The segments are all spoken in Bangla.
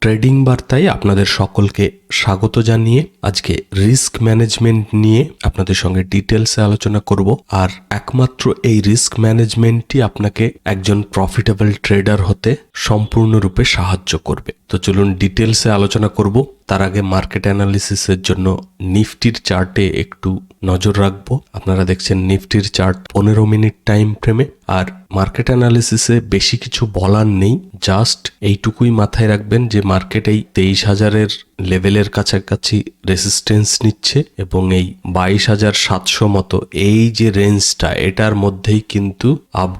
ট্রেডিং বার্তায় আপনাদের সকলকে স্বাগত জানিয়ে আজকে রিস্ক ম্যানেজমেন্ট নিয়ে আপনাদের সঙ্গে ডিটেলসে আলোচনা করব। আর একমাত্র এই রিস্ক ম্যানেজমেন্টই আপনাকে একজন প্রফিটেবল ট্রেডার হতে সম্পূর্ণরূপে সাহায্য করবে। তো চলুন ডিটেলসে আলোচনা করব। তার আগে মার্কেট অ্যানালিসিসের জন্য নিফটির চার্টে একটু নজর রাখবো। আপনারা দেখছেন নিফটির চার্ট 15 মিনিট টাইম ফ্রেমে। আর মার্কেট অ্যানালিসিসে বেশি কিছু বলার নেই, জাস্ট এইটুকুই মাথায় রাখবেন যে মার্কেট এই 23,000-এর লেভেলের কাছাকাছি রেসিস্টেন্স নিচ্ছে এবং এই 22,700 মতো এই যে রেঞ্জটা, এটার মধ্যেই কিন্তু আপ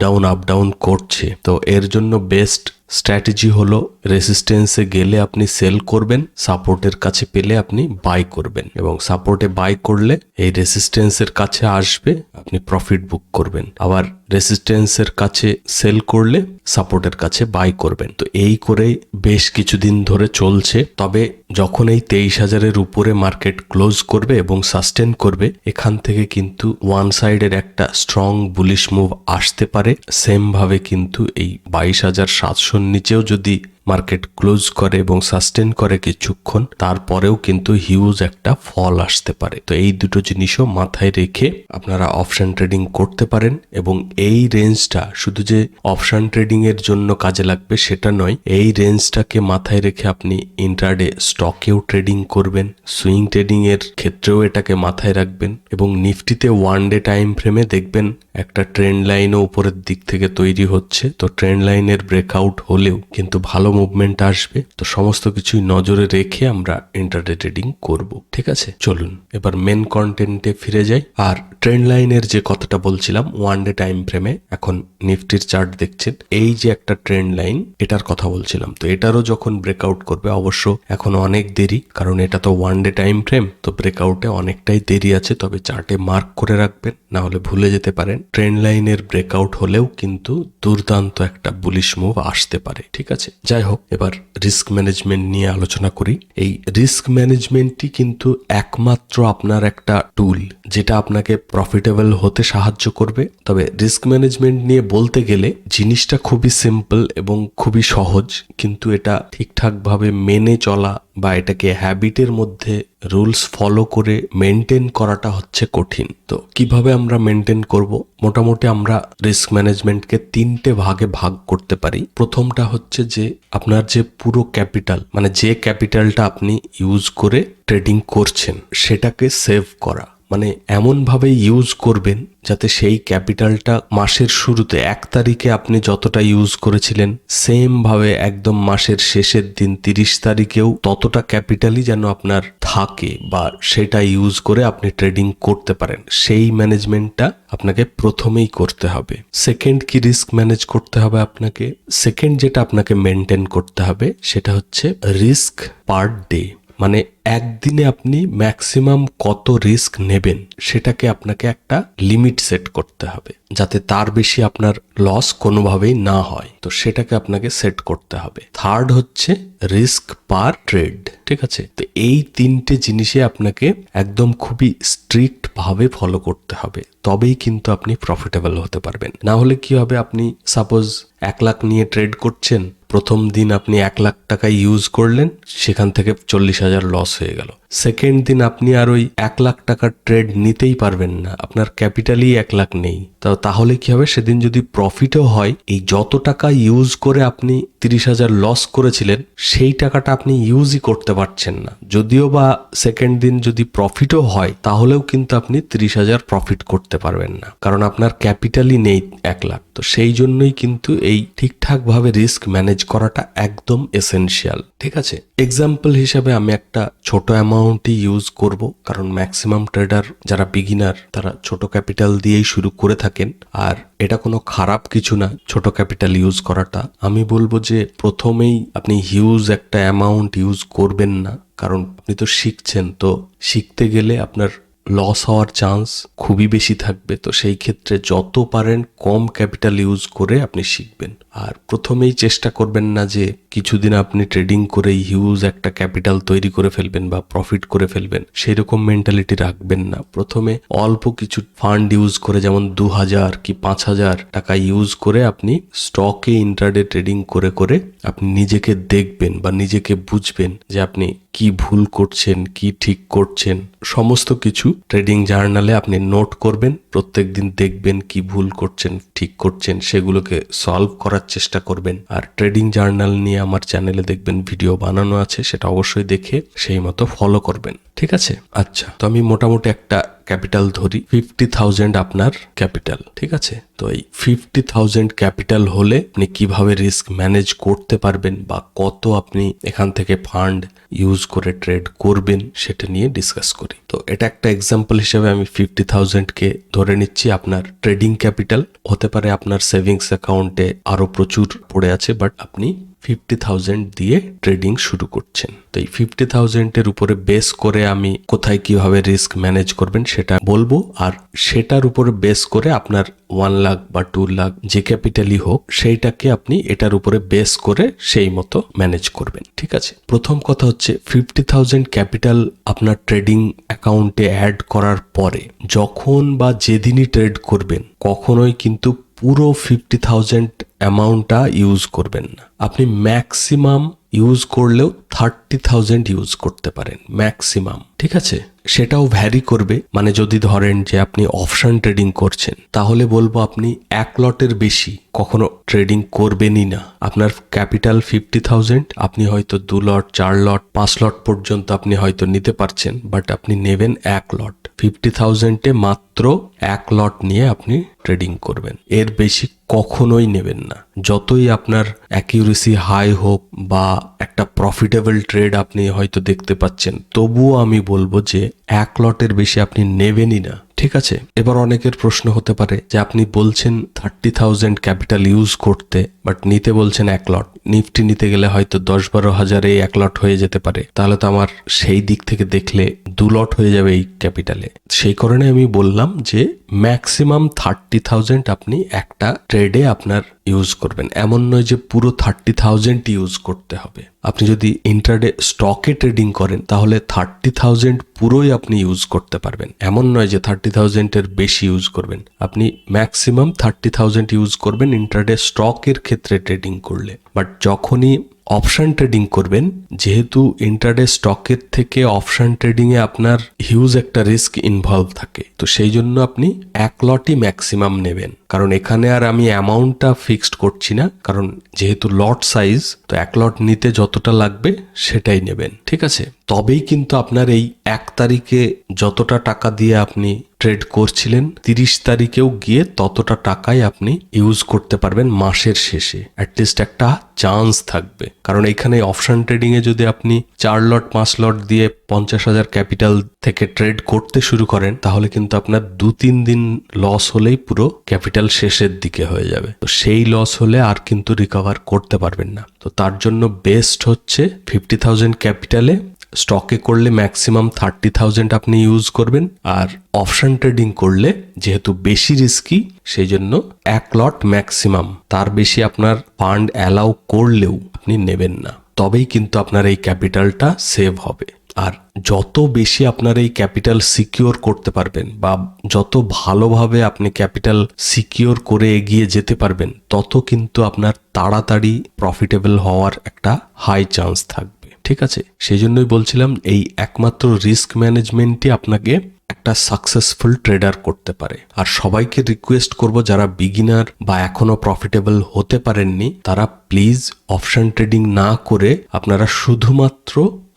ডাউন করছে। তো এর জন্য বেস্ট স্ট্র্যাটেজি হলো রেসিস্টেন্সে গেলে আপনি সেল করবেন, সাপোর্টের কাছে পেলে আপনি বাই করবেন, এবং সাপোর্টে বাই করলে এই রেসিস্টেন্সের কাছে আসবে, আপনি প্রফিট বুক করবেন। আবার রেসিস্টেন্সের কাছে সেল করলে সাপোর্টের কাছে বাই করবেন। তো এই করেই বেশ কিছুদিন ধরে চলছে। তবে যখন এই 23,000-এর উপরে মার্কেট ক্লোজ করবে এবং সাস্টেন করবে, এখান থেকে কিন্তু ওয়ান সাইডের একটা স্ট্রং বুলিশ মুভ আসতে পারে। সেম ভাবে কিন্তু এই 22,700-র নিচেও যদি মার্কেট ক্লোজ করে এবং সাস্টেন করে কিছুক্ষণ, তারপরেও কিন্তু হিউজ একটা ফল আসতে পারে। তো এই দুটো জিনিসও মাথায় রেখে আপনারা অপশন ট্রেডিং করতে পারেন। এবং এই রেঞ্জটা শুধু যে অপশন ট্রেডিং এর জন্য কাজে লাগবে সেটা নয়, এই রেঞ্জটাকে মাথায় রেখে আপনি ইন্ট্রাডে স্টকেও ট্রেডিং করবেন, সুইং ট্রেডিং এর ক্ষেত্রেও এটাকে মাথায় রাখবেন। এবং নিফটিতে ওয়ান ডে টাইম ফ্রেমে দেখবেন একটা ট্রেন্ড লাইনও উপরের দিক থেকে তৈরি হচ্ছে। তো ট্রেন্ড লাইনের ব্রেকআউট হলেও কিন্তু ভালো মুভমেন্ট আসবে। তো সমস্ত কিছুই নজরে রেখে আমরা ইন্ট্রাডে ট্রেডিং করব। ঠিক আছে, চলুন এবার মেন কন্টেন্টে ফিরে যাই। আর ট্রেন্ড লাইনের যে কথাটা বলছিলাম, ওয়ান ডে টাইম ফ্রেমে এখন নিফটির চার্ট দেখছেন, এই যে একটা ট্রেন্ড লাইন, এটার কথা বলছিলাম। তো এটারও যখন ব্রেকআউট করবে, অবশ্য এখন অনেক দেরি, কারণ এটা তো ওয়ান ডে টাইম ফ্রেম, তো ব্রেকআউটে অনেকটাই দেরি আছে। তবে চার্টে মার্ক করে রাখবেন, না হলে ভুলে যেতে পারেন। ট্রেন্ড লাইনের ব্রেকআউট হলেও কিন্তু দুর্দান্ত একটা বুলিশ মুভ আসতে পারে। ঠিক আছে, যাই হোক, এবার রিস্ক ম্যানেজমেন্ট নিয়ে আলোচনা করি। এই রিস্ক ম্যানেজমেন্টই কিন্তু একমাত্র আপনার একটা টুল যেটা আপনাকে প্রফিটেবল হতে সাহায্য করবে। তবে রিস্ক ম্যানেজমেন্ট নিয়ে বলতে গেলে জিনিসটা খুবই সিম্পল এবং খুবই সহজ, কিন্তু এটা ঠিকঠাক ভাবে মেনে চলা বা এটাকে হ্যাবিটের মধ্যে রুলস ফলো করে মেনটেন করাটা হচ্ছে কঠিন। তো কিভাবে আমরা মেনটেন করব? মোটামুটি আমরা রিস্ক ম্যানেজমেন্টকে 3টে ভাগে ভাগ করতে পারি। প্রথমটা হচ্ছে যে আপনার যে পুরো ক্যাপিটাল, মানে যে ক্যাপিটালটা আপনি ইউজ করে ট্রেডিং করছেন, সেটাকে সেভ করা। মানে এমনভাবে ইউজ করবেন যাতে সেই ক্যাপিটালটা মাসের শুরুতে 1 তারিখে আপনি যতটা ইউজ করেছিলেন, সেম ভাবে একদম মাসের শেষের দিন 30 তারিখেও ততটা ক্যাপিটালই যেন আপনার থাকে, বা সেটা ইউজ করে আপনি ট্রেডিং করতে পারেন। সেই ম্যানেজমেন্টটা আপনাকে প্রথমেই করতে হবে। সেকেন্ড কি রিস্ক ম্যানেজ করতে হবে আপনাকে? সেকেন্ড যেটা আপনাকে মেনটেন করতে হবে সেটা হচ্ছে রিস্ক পার ডে। মানে একদিনে আপনি ম্যাক্সিমাম কত রিস্ক নেবেন সেটাকে আপনাকে একটা লিমিট সেট করতে হবে, যাতে তার বেশি আপনার লস কোনোভাবেই না হয়। তো সেটাকে আপনাকে সেট করতে হবে। থার্ড হচ্ছে রিস্ক পার ট্রেড। ঠিক আছে, তো এই 3টে জিনিসে আপনাকে একদম খুবই স্ট্রিক্ট ভাবে ফলো করতে হবে, তবেই কিন্তু আপনি প্রফিটেবল হতে পারবেন। না হলে কি হবে, আপনি সাপোজ 1 লাখ নিয়ে ট্রেড করছেন, প্রথম দিন আপনি 1 লাখ টাকা ইউজ করলেন, সেখান থেকে 40,000 লস হয়ে গেল। সেকেন্ড দিন আপনি আর ওই 1 লাখ টাকার ট্রেড নিতেই পারবেন না, আপনার ক্যাপিটালই 1 লাখ নেই। তাহলে কি হবে, সেদিন যদি প্রফিটও হয়, এই যত টাকা ইউজ করে আপনি 30,000 লস করেছিলেন, সেই টাকাটা আপনি ইউজই করতে পারছেন না। যদিও বা সেকেন্ড দিন যদি প্রফিটও হয়, তাহলেও কিন্তু আপনি 30,000 প্রফিট করতে পারবেন না, কারণ আপনার ক্যাপিটালই নেই 1 লাখ। তো সেই জন্যই কিন্তু এই ঠিকঠাক ভাবে রিস্ক ম্যানেজ করাটা একদম এসেনশিয়াল। ঠিক আছে, এক্সাম্পল হিসাবে আমি একটা ছোট অ্যামাউন্টই ইউজ করব, কারণ ম্যাক্সিমাম ট্রেডার যারা বিগিনার তারা ছোট ক্যাপিটাল দিয়েই শুরু করে থাকেন। আর এটা কোনো খারাপ কিছু না ছোট ক্যাপিটাল ইউজ করাটা। আমি বলবো যে প্রথমেই আপনি হিউজ একটা অ্যামাউন্ট ইউজ করবেন না, কারণ আপনি তো শিখছেন। তো শিখতে গেলে আপনার লস হওয়ার চান্স খুবই বেশি থাকবে। তো সেই ক্ষেত্রে যত পারেন কম ক্যাপিটাল ইউজ করে আপনি শিখবেন। আর প্রথমেই চেষ্টা করবেন না যে কিছুদিন আপনি ট্রেডিং করে হিউজ একটা ক্যাপিটাল তৈরি করে ফেলবেন বা প্রফিট করে ফেলবেন, সেরকম মেন্টালিটি রাখবেন না। প্রথমে অল্প কিছু ফান্ড ইউজ করে, যেমন 2000 কি 5000 টাকা ইউজ করে আপনি স্টকে ইন্ট্রাডে ট্রেডিং করে করে আপনি নিজেকে দেখবেন বা নিজেকে বুঝবেন যে আপনি কি ভুল করছেন, কি ঠিক করছেন। সমস্ত কিছু ট্রেডিং জার্নালে আপনি নোট করবেন, প্রত্যেকদিন দেখবেন কি ভুল করছেন, ঠিক করছেন, সেগুলোকে সলভ করার চেষ্টা করবেন। আর ট্রেডিং জার্নাল নিয়ে আমার চ্যানেলে দেখবেন ভিডিও বানানো আছে, সেটা অবশ্যই দেখে সেই মতো ফলো করবেন। ঠিক আছে? আচ্ছা, তো আমি মোটামুটি একটা ক্যাপিটাল ধরি, 50,000 আপনার ক্যাপিটাল। ঠিক আছে? তো এই 50,000 ক্যাপিটাল হলে আপনি কিভাবে রিস্ক ম্যানেজ করতে পারবেন বা কত আপনি এখান থেকে ফান্ড ইউজ করে ট্রেড করবেন সেটা নিয়ে ডিসকাস করি। তো এটা একটা এক্সাম্পল হিসেবে আমি 50,000-কে ধরে নিচ্ছি আপনার ট্রেডিং ক্যাপিটাল। হতে পারে আপনার সেভিংস অ্যাকাউন্টে আরো প্রচুর পড়ে আছে, বাট আপনি 50,000 দিয়ে ট্রেডিং শুরু করছেন। তো এই 50,000-এর উপরে বেস করে আমি কোথায় কিভাবে রিস্ক ম্যানেজ করবেন সেটা বলবো, আর সেটার উপরে বেস করে আপনার 1 লাখ বা 2 লাখ যে ক্যাপিটালই হোক সেইটাকে আপনি এটার উপরে বেস করে সেই মতো ম্যানেজ করবেন। ঠিক আছে? প্রথম কথা হচ্ছে 50,000 ক্যাপিটাল আপনার ট্রেডিং অ্যাকাউন্টে অ্যাড করার পরে যখন বা যেদিনই ট্রেড করবেন কখনোই কিন্তু পুরো 50,000 অ্যামাউন্টটা ইউজ করবেন না। আপনি ম্যাক্সিমাম ইউজ করলেও 30,000 ইউজ করতে পারেন ম্যাক্সিমাম। ঠিক আছে? সেটাও ভ্যারি করবে। মানে যদি ধরেন যে আপনি অপশন ট্রেডিং করছেন, তাহলে বলবো আপনি 1 লটের বেশি কখনো ট্রেডিং করবেনই না। আপনার ক্যাপিটাল 50,000, আপনি হয়তো 2 লট, 4 লট, 5 লট পর্যন্ত আপনি হয়তো নিতে পারছেন, বাট আপনি নেবেন 1 লট। 50,000-এ মাত্র 1 লট নিয়ে আপনি ট্রেডিং করবেন, এর বেশি কখনোই নেবেন না। যতই আপনার অ্যাকিউরেসি হাই হোক বা একটা প্রফিটেবল ট্রেড আপনি হয়তো দেখতে পাচ্ছেন, তবুও আমি বলবো যে 1 লটের বেশি আপনি নেবেনই না। ঠিক আছে? এবার অনেকের প্রশ্ন হতে পারে যে আপনি বলছেন 30,000 ক্যাপিটাল ইউজ করতে, বাট নিতে বলছেন 1 লট। নিফটি নিতে গেলে হয়তো 10-12 হাজারে 1 লট হয়ে যেতে পারে, তাহলে তো আমার সেই দিক থেকে দেখলে 2 লট হয়ে যাবে এই ক্যাপিটালে। সেই কারণে আমি বললাম যে ম্যাক্সিমাম 30,000 আপনি একটা ট্রেডে আপনার ইউজ করবেন। এমন নয় যে পুরো 30,000 ইউজ করতে হবে। আপনি যদি ইন্ট্রাডে স্টকে ট্রেডিং করেন তাহলে 30,000 পুরোই আপনি ইউজ করতে পারবেন। এমন নয় যে 30,000-এর বেশি ইউজ করবেন। আপনি ম্যাক্সিমাম 30,000 ইউজ করবেন ইন্ট্রাডে স্টকের ক্ষেত্রে ট্রেডিং করলে। বাট যখনই অপশন ট্রেডিং করবেন, যেহেতু ইন্ট্রাডে স্টকের থেকে অপশন ট্রেডিংয়ে আপনার হিউজ একটা রিস্ক ইনভলভ থাকে, তো সেই জন্য আপনি 1 লটই ম্যাক্সিমাম নেবেন। কারণ এখানে আর আমি অ্যামাউন্টটা ফিক্সড করছি না, কারণ যেহেতু লট সাইজ, তো 1 লট নিতে যতটা লাগবে সেটাই নেবেন। ঠিক আছে? তবেই কিন্তু আপনার এই 1 তারিখে যতটা টাকা দিয়ে আপনি ট্রেড করছিলেন, 30 তারিখেও গিয়ে ততটা টাকাই আপনি ইউজ করতে পারবেন মাসের শেষে। অ্যাটলিস্ট একটা চান্স থাকবে। কারণ এখানে অপশন ট্রেডিং এ যদি আপনি 4 লট 5 লট দিয়ে 50,000 ক্যাপিটাল থেকে ট্রেড করতে শুরু করেন, তাহলে কিন্তু আপনার 2-3 দিন লস হলেই পুরো ক্যাপিটাল শেষের দিকে হয়ে যাবে। তো সেই লস হলে আর কিন্তু রিকভার করতে পারবেন না। তো তার জন্য বেস্ট হচ্ছে 50,000 ক্যাপিটালে স্টকে করলে ম্যাক্সিমাম 30,000 আপনি ইউজ করবেন, আর অপশন ট্রেডিং করলে যেহেতু বেশি রিস্কি, সেই জন্য 1 লট ম্যাক্সিমাম, তার বেশি আপনার ফান্ড অ্যালাউ করলেও আপনি নেবেন না। তবেই কিন্তু আপনার এই ক্যাপিটালটা সেভ হবে। আর যত বেশি আপনার এই ক্যাপিটাল সিকিউর করতে পারবেন বা যত ভালোভাবে আপনি ক্যাপিটাল সিকিউর করে এগিয়ে যেতে পারবেন, তত কিন্তু আপনার তাড়াতাড়ি প্রফিটেবল হওয়ার একটা হাই চান্স থাকবে। ঠিক আছে? সেই জন্যই বলছিলাম এই একমাত্র রিস্ক ম্যানেজমেন্টই আপনাকে একটা সাকসেসফুল ট্রেডার করতে পারে। আর সবাইকে রিকোয়েস্ট করব, যারা বিগিনার বা এখনো প্রফিটেবল হতে পারেননি, তারা প্লিজ অপশন ট্রেডিং না করে আপনারা শুধুমাত্র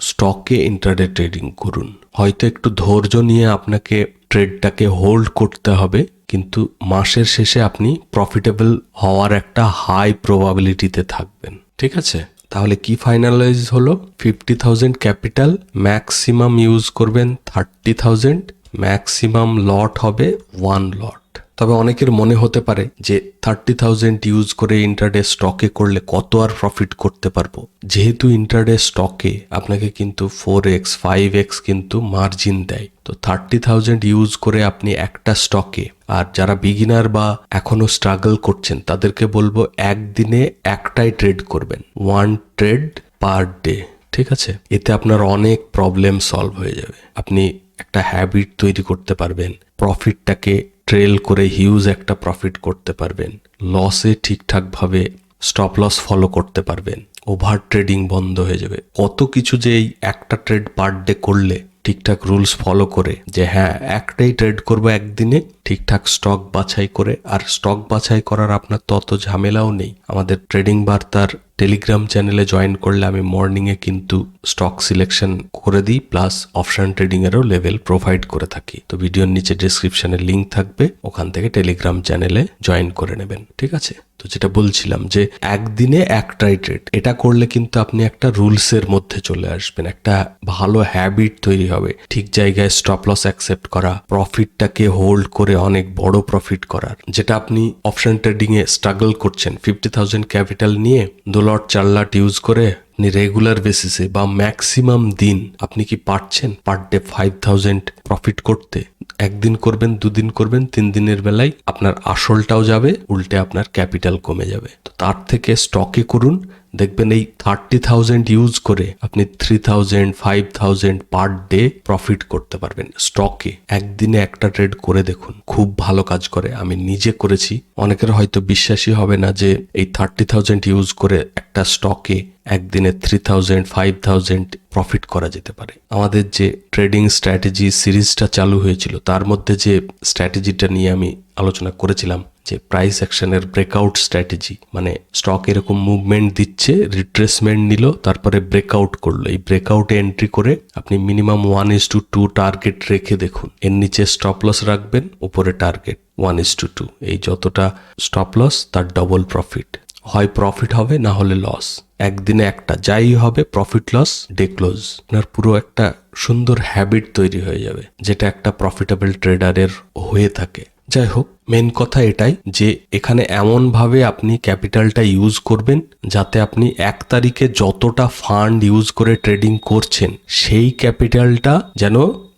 স্টকে ইন্ট্রাডে ট্রেডিং করুন। হয়তো একটু ধৈর্য নিয়ে আপনাকে ট্রেডটাকে হোল্ড করতে হবে, কিন্তু মাসের শেষে আপনি প্রফিটেবল হওয়ার একটা হাই প্রবাবিলিটিতে থাকবেন। ঠিক আছে? তাহলে কি ফাইনালাইজ হলো? 50,000 ক্যাপিটাল, ম্যাক্সিমাম ইউজ করবেন 30,000, ম্যাক্সিমাম লট হবে 1 লট। তবে অনেকের মনে হতে পারে যে 30,000 ইউজ করে ইন্টারডে স্টকে করলে কত আর প্রফিট করতে পারবো। যেহেতু ইন্টারডে স্টকে আপনাকে কিন্তু 4x 5x কিন্তু মার্জিন দেয়, তো 30,000 ইউজ করে আপনি একটা স্টকে, আর যারা বিগিনার বা এখনো স্ট্রাগল করছেন তাদেরকে বলবো একদিনে একটাই ট্রেড করবেন, 1 ট্রেড পার ডে। ঠিক আছে, এতে আপনার অনেক প্রবলেম সলভ হয়ে যাবে। আপনি একটা হ্যাবিট তৈরি করতে পারবেন, প্রফিটটাকে ট্রেল করে হিউজ একটা প্রফিট করতে পারবেন, লসে ঠিকঠাকভাবে স্টপ লস ফলো করতে পারবেন, ওভার ট্রেডিং বন্ধ হয়ে যাবে। কত কিছু যে এই একটা ট্রেড পার ডে করলে ঠিকঠাক রুলস ফলো করে যে হ্যাঁ একটাই ট্রেড করবো একদিনে, ঠিকঠাক স্টক বাছাই করে। আর স্টক বাছাই করার আপনার তত ঝামেলাও নেই। আমাদের ট্রেডিং বার্তার টেলিগ্রাম চ্যানেলে জয়েন করলে আমি মর্নিংয়ে কিন্তু স্টক সিলেকশন করে দিই, প্লাস অপশন ট্রেডিং এরও লেভেল প্রোভাইড করে থাকি। তো ভিডিওর নিচে ডিসক্রিপশনে লিঙ্ক থাকবে, ওখান থেকে টেলিগ্রাম চ্যানেলে জয়েন করে নেবেন। ঠিক আছে, তো যেটা বলছিলাম যে একদিনে একটাই ট্রেড, এটা করলে কিন্তু আপনি একটা রুলসের মধ্যে চলে আসবেন, একটা ভালো হ্যাবিট তৈরি হবে, ঠিক জায়গায় স্টপ লস অ্যাকসেপ্ট করা, প্রফিটটাকে হোল্ড করে অনেক বড় প্রফিট করার। যেটা আপনি অপশন ট্রেডিং এ স্ট্রাগল করছেন, 50,000 ক্যাপিটাল নিয়ে 2 লট 4 লট ইউজ করে আপনি রেগুলার বেসিসে বা ম্যাক্সিমাম দিন আপনি কি পারছেন পার ডে 5,000 প্রফিট করতে? একদিন করবেন, 2 দিন করবেন, 3 দিনের বেলায় আপনার আসলটাও যাবে, উল্টে আপনার ক্যাপিটাল কমে যাবে। তো তার থেকে স্টকে করুন, দেখবেন এই 30,000 ইউজ করে আপনি 3,000 5,000 পার ডে প্রফিট করতে পারবেন স্টকে। একদিনে একটা ট্রেড করে দেখুন, খুব ভালো কাজ করে। আমি নিজে করেছি। অনেকের হয়তো বিশ্বাসই হবে না যে এই 30,000 ইউজ করে একটা স্টকে একদিনে 3,000 5,000 প্রফিট করা যেতে পারে। আমাদের যে ট্রেডিং স্ট্র্যাটেজি সিরিজটা চালু হয়েছিল, তার মধ্যে যে স্ট্র্যাটেজিটা নিয়ে আমি আলোচনা করেছিলাম যে প্রাইস অ্যাকশনের ব্রেকআউট স্ট্র্যাটেজি, মানে স্টক এরকম মুভমেন্ট দিচ্ছে, রিট্রেসমেন্ট নিল, তারপরে ব্রেকআউট করলো, এই ব্রেকআউটে এন্ট্রি করে আপনি মিনিমাম 1:2 টার্গেট রেখে দেখুন। এর নিচে স্টপ লস রাখবেন, উপরে টার্গেট 1:2, এই যতটা স্টপ লস তার ডবল প্রফিট। হয় প্রফিট হবে, না হলে লস। একদিনে একটা, যাই হবে প্রফিট লস ডে ক্লোজ। আপনার পুরো একটা সুন্দর হ্যাবিট তৈরি হয়ে যাবে, যেটা একটা প্রফিটেবল ট্রেডারের হয়ে থাকে। যাই হোক, মেন কথা এটাই যে এখানে এমন ভাবে আপনি ক্যাপিটালটা ইউজ করবেন যাতে আপনি 1 তারিখে যতটা ফান্ড ইউজ করে ট্রেডিং করছেন, সেই ক্যাপিটালটা যেন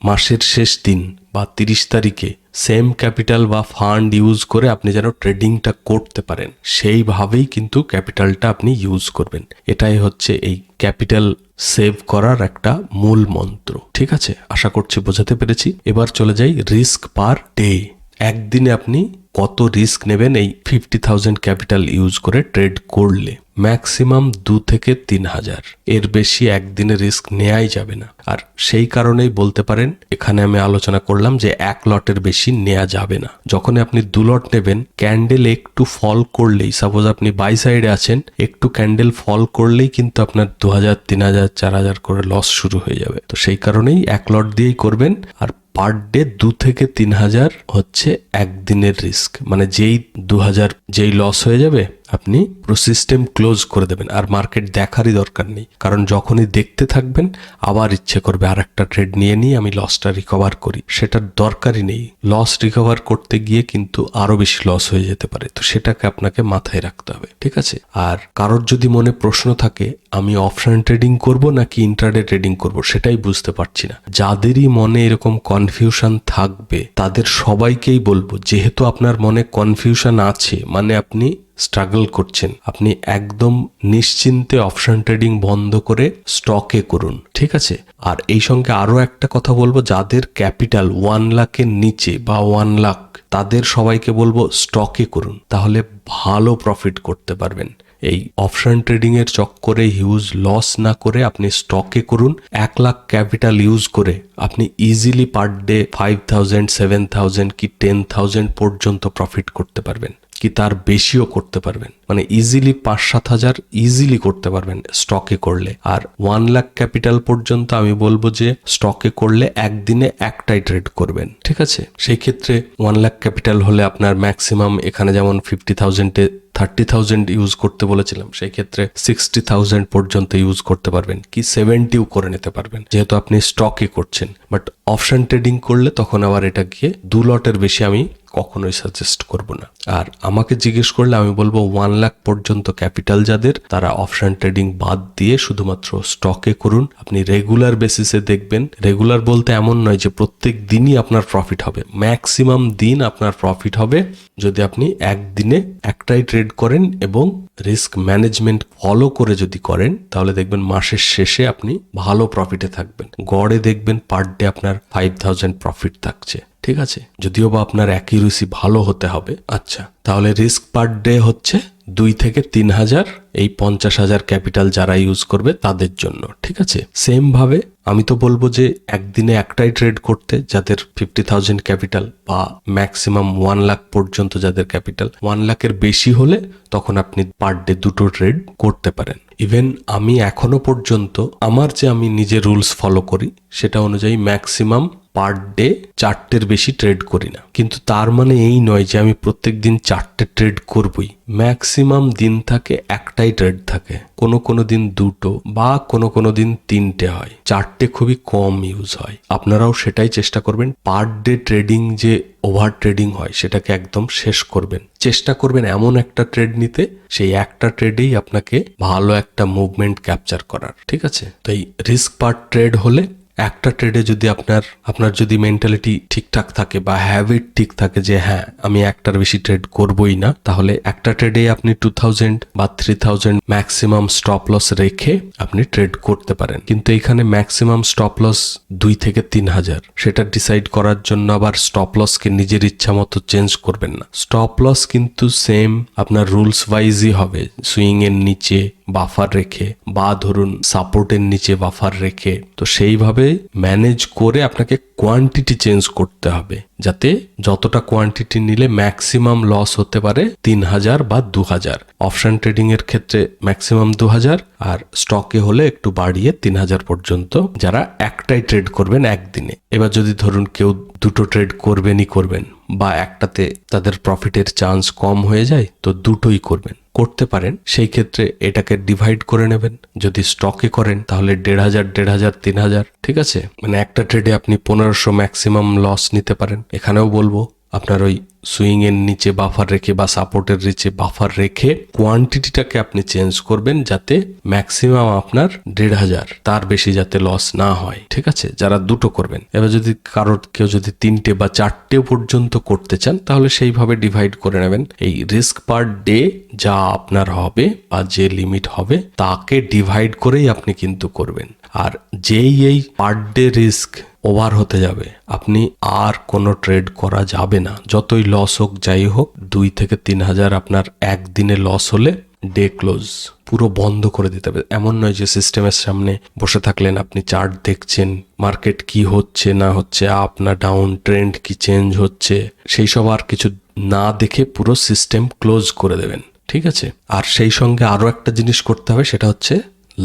মাসের শেষ দিন বা 30 তারিখে সেম ক্যাপিটাল বা ফান্ড ইউজ করে আপনি যেন ট্রেডিংটা করতে পারেন, সেইভাবেই কিন্তু ক্যাপিটালটা আপনি ইউজ করবেন। এটাই হচ্ছে এই ক্যাপিটাল সেভ করার একটা মূল মন্ত্র। ঠিক আছে, আশা করছি বোঝাতে পেরেছি। এবার চলে যাই রিস্ক পার ডে। একদিনে আপনি কত রিস্ক নেবেন এই 50,000 ক্যাপিটাল ইউজ করে ট্রেড করলে? ম্যাক্সিমাম 2 থেকে 3,000, এর বেশি একদিনে রিস্ক নেওয়াই যাবে না। আর সেই কারণেই বলতে পারেন এখানে আমি আলোচনা করলাম যে 1 লটের বেশি নেওয়া যাবে না। যখন আপনি 2 লট নেবেন, ক্যান্ডেল একটু ফল করলেই, সাপোজ আপনি বাই সাইডে আছেন, একটু ক্যান্ডেল ফল করলেই কিন্তু আপনার 2,000 3,000 4,000 করে লস শুরু হয়ে যাবে। তো সেই কারণেই 1 লট দিয়েই করবেন। আর পার ডে 2 থেকে 3,000 হচ্ছে একদিনের রিস্ক, মানে যেই 2,000 যেই লস হয়ে যাবে আপনি পুরো সিস্টেম ক্লোজ করে দেবেন, আর মার্কেট দেখারই দরকার নেই। কারণ যখনই দেখতে থাকবেন আবার ইচ্ছে করবে আর একটা ট্রেড নিয়ে নিয়ে আমি লসটা রিকভার করি, সেটার দরকারই নেই। লস রিকভার করতে গিয়ে কিন্তু আরো বেশি লস হয়ে যেতে পারে, তো সেটাকে আপনাকে মাথায় রাখতে হবে। ঠিক আছে, আর কারোর যদি মনে প্রশ্ন থাকে আমি অপশন ট্রেডিং করব নাকি ইন্ট্রাডে ট্রেডিং করব, সেটাই বুঝতে পারছি না, যাদেরই মনে এরকম কনফিউশন থাকবে তাদের সবাইকেই বলবো, যেহেতু আপনার মনে কনফিউশন আছে, মানে আপনি স্ট্রাগল করছেন, আপনি একদম নিশ্চিন্তে অপশন ট্রেডিং বন্ধ করে স্টকে করুন। ঠিক আছে, আর এই সঙ্গে আরো একটা কথা বলবো, যাদের ক্যাপিটাল 1 লাখের নিচে বা 1 লাখ, তাদের সবাইকে বলবো স্টকে করুন, তাহলে ভালো প্রফিট করতে পারবেন। এই অপশন ট্রেডিং এর চক্করে হিউজ লস না করে আপনি স্টকে করুন। 1 লাখ ক্যাপিটাল ইউজ করে আপনি ইজিলি পার ডে 5,000 7,000 কি 10,000 পর্যন্ত প্রফিট করতে পারবেন, কি তার বেশিও করতে পারবেন। মানে ইজিলি 5-7 হাজার ইজিলি করতে পারবেন স্টকে করলে। আর 1 লাখ ক্যাপিটাল পর্যন্ত আমি বলবো যে স্টকে করলে একদিনে একটাই ট্রেড করবেন। ঠিক আছে, সেই ক্ষেত্রে 1 লাখ ক্যাপিটাল হলে আপনার ম্যাক্সিমাম, এখানে যেমন 50,000-এ 30,000 ইউজ করতে বলেছিলাম, সেই ক্ষেত্রে 60,000 পর্যন্ত ইউজ করতে পারবেন, কি 70ও করে নিতে পারবেন, যেহেতু আপনি স্টকে করছেন। বাট অপশন ট্রেডিং করলে তখন আবার এটা গিয়ে 2 লটের বেশি আমি কখনোই সাজেস্ট করব না। আর আমাকে জিজ্ঞেস করলে আমি বলবো 1 লাখ পর্যন্ত ক্যাপিটাল যাদের, তারা অপশন ট্রেডিং বাদ দিয়ে শুধুমাত্র স্টকে করুন। আপনি রেগুলার বেসিসে দেখবেন, রেগুলার বলতে এমন নয় যে প্রত্যেক দিনই আপনার প্রফিট হবে, ম্যাক্সিমাম দিন আপনার প্রফিট হবে যদি আপনি একদিনে একটাই ট্রেড করেন এবং রিস্ক ম্যানেজমেন্ট ফলো করে যদি করেন, তাহলে দেখবেন মাসের শেষে আপনি ভালো প্রফিটে থাকবেন। গড়ে দেখবেন পার ডে আপনার 5000 প্রফিট থাকছে, ঠিক আছে, যদিও বা আপনার অ্যাকিউরেসি ভালো হতে হবে। আচ্ছা, তাহলে রিস্ক পার ডে হচ্ছে 2 থেকে 3000, এই 50,000 ক্যাপিটাল যারা ইউজ করবে তাদের জন্য, ঠিক আছে। সেম ভাবে আমি তো বলবো যে একদিনে একটাই ট্রেড করতে যাদের 50,000 ক্যাপিটাল, বা ম্যাক্সিমাম 1 লাখ পর্যন্ত যাদের ক্যাপিটাল। 1 লাখের বেশি হলে তখন আপনি পার ডে 2টো ট্রেড করতে পারেন। ইভেন আমি এখনো পর্যন্ত আমার যে আমি নিজে রুলস ফলো করি সেটা অনুযায়ী ম্যাক্সিমাম পার ডে 4টের বেশি ট্রেড করি না। কিন্তু তার মানে এই নয় যে আমি প্রত্যেক দিন 4টে ট্রেড করবই। ম্যাক্সিমাম দিন থাকে একটাই ট্রেড থাকে, কোনো দিন 2টো বা কোনো দিন 3টে হয়, 4টে খুবই কম ইউজ হয়। আপনারাও সেটাই চেষ্টা করবেন, পার ডে ট্রেডিং যে ওভার ট্রেডিং হয় সেটাকে একদম শেষ করবেন। চেষ্টা করবেন এমন একটা ট্রেড নিতে, সেই একটা ট্রেডেই আপনাকে ভালো একটা মুভমেন্ট ক্যাপচার করার, ঠিক আছে। তো এই রিস্ক পার ট্রেড হলে একটা ট্রেডে যদি আপনার যদি মেন্টালিটি ঠিকঠাক থাকে বা হ্যাবিট ঠিক থাকে যে হ্যাঁ আমি একটার বেশি ট্রেড করবই না, তাহলে একটা ট্রেডে আপনি 2000 বা 3000 ম্যাক্সিমাম স্টপ লস রেখে আপনি ট্রেড করতে পারেন। কিন্তু এখানে ম্যাক্সিমাম স্টপ লস 2 থেকে 3000, সেটা ডিসাইড করার জন্য আবার স্টপ লসকে নিজের ইচ্ছা মতো চেঞ্জ করবেন না। স্টপ লস কিন্তু সেম আপনার রুলস ওয়াইজই হবে, সুইং এর নিচে বাফার রেখে বা ধরুন সাপোর্টের নিচে বাফার রেখে। তো সেইভাবে ম্যানেজ করে আপনাকে কোয়ান্টিটি চেঞ্জ করতে হবে, যাতে যতটা কোয়ান্টিটি নিলে ম্যাক্সিমাম লস হতে পারে 3000 বা 2000। অপশন ট্রেডিং এর ক্ষেত্রে ম্যাক্সিমাম 2000, আর স্টকে হলে একটু বাড়িয়ে 3000 পর্যন্ত, যারা একটাই ট্রেড করবেন একদিনে। এবার যদি ধরুন কেউ 2টো ট্রেড করবেন বা একটাতে তাদের প্রফিটের চান্স কম হয়ে যায়, তো 2টোই করতে পারেন। সেই ক্ষেত্রে এটাকে ডিভাইড করে নেবেন। যদি স্টকে করেন তাহলে 1500, 3000, ঠিক আছে। মানে একটা ট্রেডে আপনি 1500 ম্যাক্সিমাম লস নিতে পারেন। এখানেও বলবো আপনার ওই সুইং এর নিচে বাফার রেখে বা সাপোর্টের নিচে বাফার রেখে কোয়ান্টিটিটাকে আপনি চেঞ্জ করবেন, যাতে ম্যাক্সিমাম আপনার 1500, তার বেশি যাতে লস না হয়, ঠিক আছে, যারা 2টো করবেন। এবার যদি কেউ যদি 3টে বা 4টে পর্যন্ত করতে চান, তাহলে সেইভাবে ডিভাইড করে নেবেন। এই রিস্ক পার ডে যা আপনার হবে বা যে লিমিট হবে তাকে ডিভাইড করেই আপনি কিন্তু করবেন। আর যেই এই পার ডে রিস্ক ওভার হতে যাবে, আপনি আর কোনো ট্রেড করা যাবে না। যতই লস হোক যাই হোক, 2 থেকে 3000 আপনার একদিনে লস হলে ডে ক্লোজ পুরো বন্ধ করে দিতে হবে। এমন নয় যে সিস্টেমের সামনে বসে থাকলেন, আপনি চার্ট দেখছেন, মার্কেট কি হচ্ছে না হচ্ছে, আপ না ডাউন, ট্রেন্ড কি চেঞ্জ হচ্ছে, সেই সব আর কিছু না দেখে পুরো সিস্টেম ক্লোজ করে দেবেন, ঠিক আছে। আর সেই সঙ্গে আরো একটা জিনিস করতে হবে, সেটা হচ্ছে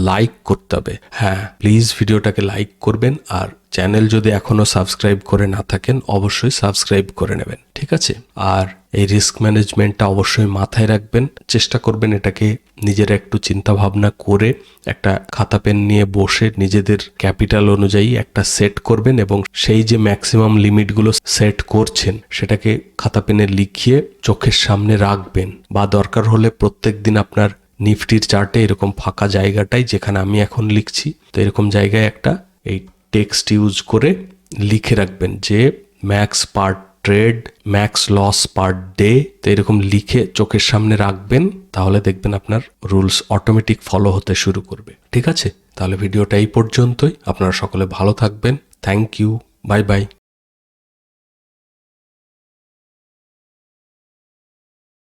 লাইক করতে হবে। হ্যাঁ, প্লিজ ভিডিওটাকে লাইক করবেন, আর চ্যানেল যদি এখনো সাবস্ক্রাইব করে না থাকেন অবশ্যই সাবস্ক্রাইব করে নেবেন, ঠিক আছে। আর এই রিস্ক ম্যানেজমেন্টটা অবশ্যই মাথায় রাখবেন, চেষ্টা করবেন এটাকে নিজেরা একটু চিন্তা ভাবনা করে একটা খাতা পেন নিয়ে বসে নিজেদের ক্যাপিটাল অনুযায়ী একটা সেট করবেন, এবং সেই যে ম্যাক্সিমাম লিমিটগুলো সেট করছেন সেটাকে খাতা পেনে লিখিয়ে চোখের সামনে রাখবেন, বা দরকার হলে প্রত্যেক দিন আপনার নিফটির চার্টে এরকম ফাঁকা জায়গাটাই, যেখানে আমি এখন লিখছি, তো এরকম জায়গায় একটা এই টেক্সট ইউজ করে লিখে রাখবেন যে max per trade, max loss per day. তো এরকম লিখে চোখের সামনে রাখবেন, তাহলে দেখবেন আপনার রুলস অটোমেটিক ফলো হতে শুরু করবে, ঠিক আছে। তাহলে ভিডিওটা এই পর্যন্তই। আপনারা সকলে ভালো থাকবেন। Thank you, bye by.